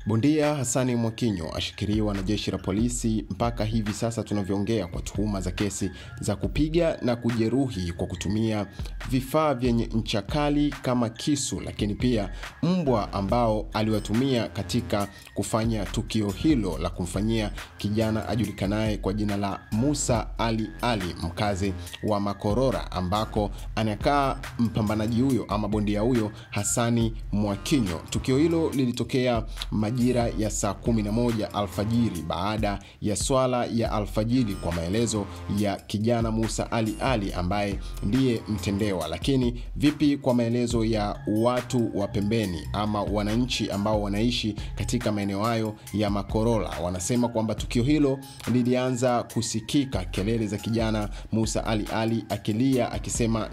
Bondia Hassan Mwakinyo ashikiliwa na jeshi la polisi mpaka hivi sasa tunavyoongea kwa tuhuma za kesi za kupiga na kujeruhi kwa kutumia vifaa vyenye ncha kali kama kisu, lakini pia mbwa ambao aliwatumia katika kufanya tukio hilo la kumfanyia kijana ajulikanaye kwa jina la Musa Ali, mkazi wa Makorora, ambako anakaa mpambanaji huyo ama bondia huyo Hassan Mwakinyo. Tukio hilo lilitokea majira ya saa 11 alfajiri baada ya swala ya alfajiri, kwa maelezo ya kijana Musa Ali ambaye ndiye mtendewa. Lakini vipi kwa maelezo ya watu wa pembeni ama wananchi ambao wanaishi katika maeneo hayo ya Makorora? Wanasema kwamba tukio hilo lilianza kusikika kelele za kijana Musa Ali akilia akisema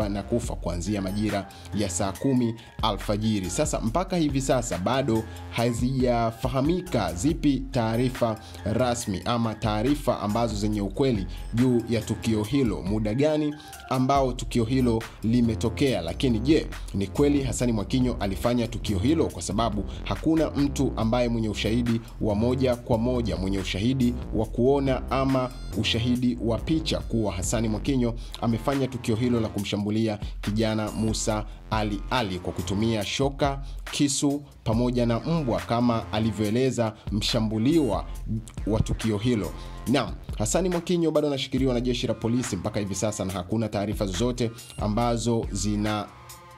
nakufa kuanzia majira ya saa 10 alfajiri. Sasa mpaka hivi sasa bado hazijafahamika zipi taarifa rasmi ama taarifa ambazo zenye ukweli juu ya tukio hilo, muda gani ambao tukio hilo limetokea. Lakini je, ni kweli Hassan Mwakinyo alifanya tukio hilo? Kwa sababu hakuna mtu ambaye mwenye ushahidi wa moja kwa moja, mwenye ushahidi wa kuona ama ushahidi wa picha kuwa Hassan Mwakinyo amefanya tukio hilo la kumshambulia kijana Musa Ali kwa kutumia shoka, kisu pamoja na mbwa kama alivyoeleza mshambuliwa wa tukio hilo. Naam, Hassan Mwakinyo bado anashikiliwa na jeshi la polisi mpaka hivi sasa na hakuna taarifa zozote ambazo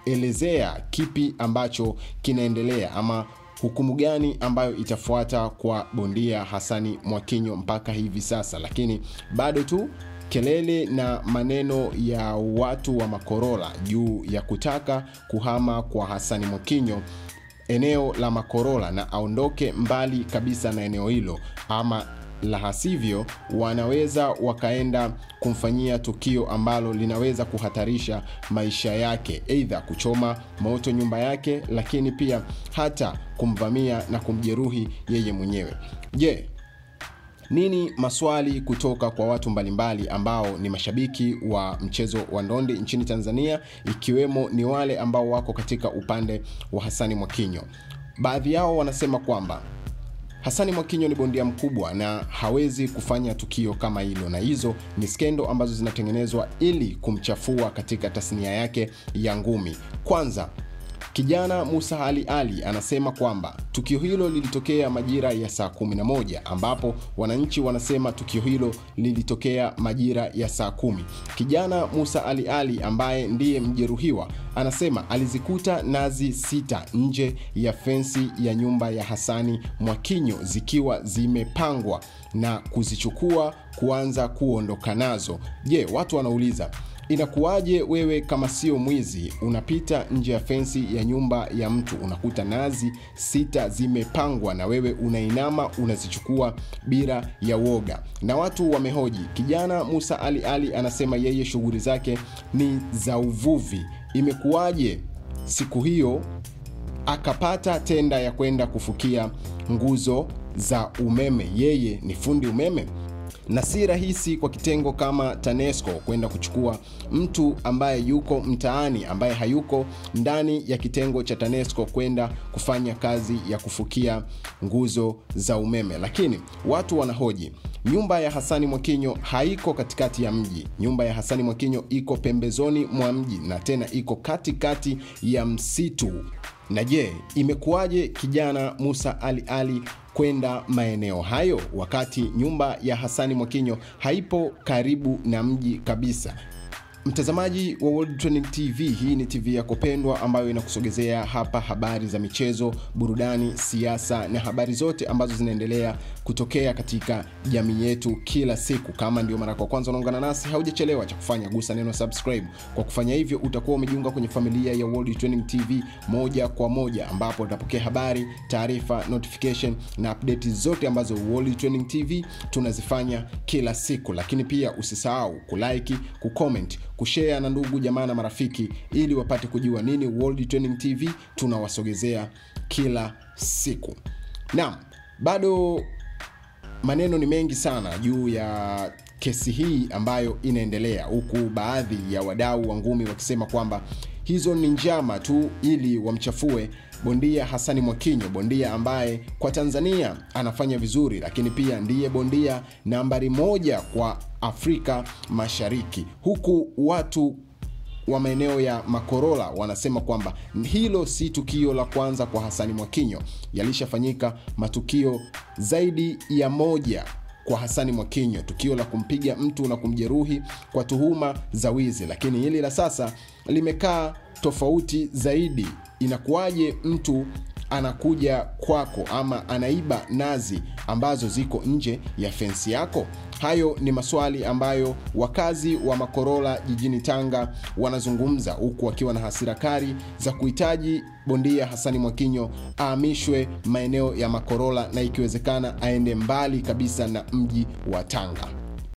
zinaelezea kipi ambacho kinaendelea ama hukumu gani ambayo itafuata kwa bondia Hassan Mwakinyo mpaka hivi sasa. Lakini bado tu kelele na maneno ya watu wa Makorora juu ya kutaka kuhama kwa Hassan Mwakinyo eneo la Makorora na aondoke mbali kabisa na eneo hilo, ama la hasivyo wanaweza wakaenda kumfanyia tukio ambalo linaweza kuhatarisha maisha yake, aidha kuchoma moto nyumba yake, lakini pia hata kumvamia na kumjeruhi yeye mwenyewe. Je, nini maswali kutoka kwa watu mbalimbali ambao ni mashabiki wa mchezo wa ndondi nchini Tanzania, ikiwemo ni wale ambao wako katika upande wa Hassan Mwakinyo. Baadhi yao wanasema kwamba Hassan Mwakinyo ni bondia mkubwa na hawezi kufanya tukio kama hilo, na hizo ni skendo ambazo zinatengenezwa ili kumchafua katika tasnia yake ya ngumi. Kwanza, kijana Musa Ali anasema kwamba tukio hilo lilitokea majira ya saa 11, ambapo wananchi wanasema tukio hilo lilitokea majira ya saa 10. Kijana Musa Ali ambaye ndiye mjeruhiwa anasema alizikuta nazi 6 nje ya fensi ya nyumba ya Hassan Mwakinyo zikiwa zimepangwa na kuzichukua kuanza kuondoka nazo. Je, watu wanauliza, inakuwaje wewe kama sio mwizi unapita nje ya fensi ya nyumba ya mtu unakuta nazi 6 zimepangwa na wewe unainama unazichukua bila ya woga? Na watu wamehoji. Kijana Musa Ali anasema yeye shughuli zake ni za uvuvi, imekuwaje siku hiyo akapata tenda ya kwenda kufukia nguzo za umeme? Yeye ni fundi umeme na si rahisi kwa kitengo kama TANESCO kwenda kuchukua mtu ambaye yuko mtaani, ambaye hayuko ndani ya kitengo cha TANESCO kwenda kufanya kazi ya kufukia nguzo za umeme. Lakini watu wanahoji, nyumba ya Hassan Mwakinyo haiko katikati ya mji. Nyumba ya Hassan Mwakinyo iko pembezoni mwa mji na tena iko katikati ya msitu. Na je, imekuwaje kijana Musa Ali kwenda maeneo hayo wakati nyumba ya Hassan Mwakinyo haipo karibu na mji kabisa? Mtazamaji wa World Trending TV, hii ni TV yako pendwa ambayo inakusogezea hapa habari za michezo, burudani, siasa na habari zote ambazo zinaendelea kutokea katika jamii yetu kila siku. Kama ndio mara kwa kwanza unaungana nasi, haujachelewa cha kufanya, gusa neno subscribe. Kwa kufanya hivyo utakuwa umejiunga kwenye familia ya World Trending TV moja kwa moja, ambapo utapokea habari, taarifa, notification na update zote ambazo World Trending TV tunazifanya kila siku. Lakini pia usisahau kulike, kucomment, kushare na ndugu jamaa na marafiki ili wapate kujua nini World Trending TV tunawasogezea kila siku. Naam, bado maneno ni mengi sana juu ya kesi hii ambayo inaendelea, huku baadhi ya wadau wa ngumi wakisema kwamba hizo ni njama tu ili wamchafue bondia Hassan Mwakinyo, bondia ambaye kwa Tanzania anafanya vizuri, lakini pia ndiye bondia nambari 1 kwa Afrika Mashariki, huku watu wa maeneo ya Makorola wanasema kwamba hilo si tukio la kwanza kwa Hassan Mwakinyo. Yalishafanyika matukio zaidi ya 1 kwa Hassan Mwakinyo, tukio la kumpiga mtu na kumjeruhi kwa tuhuma za wizi, lakini hili la sasa limekaa tofauti zaidi. Inakuwaje mtu anakuja kwako ama anaiba nazi ambazo ziko nje ya fensi yako? Hayo ni maswali ambayo wakazi wa Makorola jijini Tanga wanazungumza, huku wakiwa na hasira kali za kuhitaji bondia Hassan Mwakinyo ahamishwe maeneo ya Makorola na ikiwezekana aende mbali kabisa na mji wa Tanga.